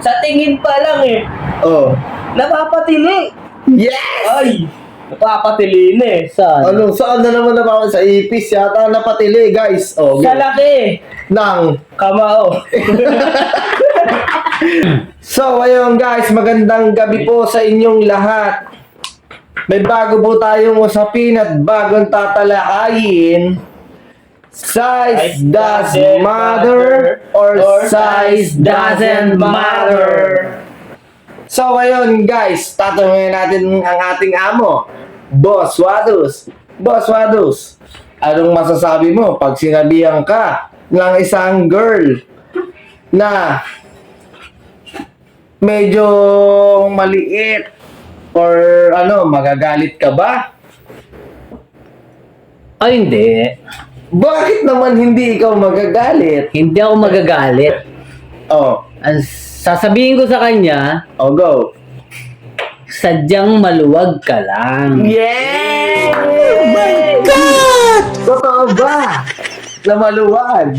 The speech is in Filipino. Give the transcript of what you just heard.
Sa tingin pa lang eh. Oh. Napapatili. Yes! Ay, napapatili na eh. Saan? Ano, saan na naman naman sa ipis yata napatili, guys? Oh, Sa laki. Nang. Kamao. So, ayun guys, magandang gabi po sa inyong lahat. May bago po tayong usapin at bagong tatalakayin. Size doesn't matter or size doesn't matter. So, ayun guys, tatanungin natin ang ating amo, Boss Wadus. Boss Wadus, anong masasabi mo pag sinabihan ka ng isang girl na medyo maliit or ano, magagalit ka ba? Ay, hindi. Bakit naman hindi ikaw magagalit? Hindi ako magagalit. Oh, Ang sasabihin ko sa kanya, oh go. sadyang maluwag ka lang. Yay! Oh my God! Totoo ba? Na maluwag.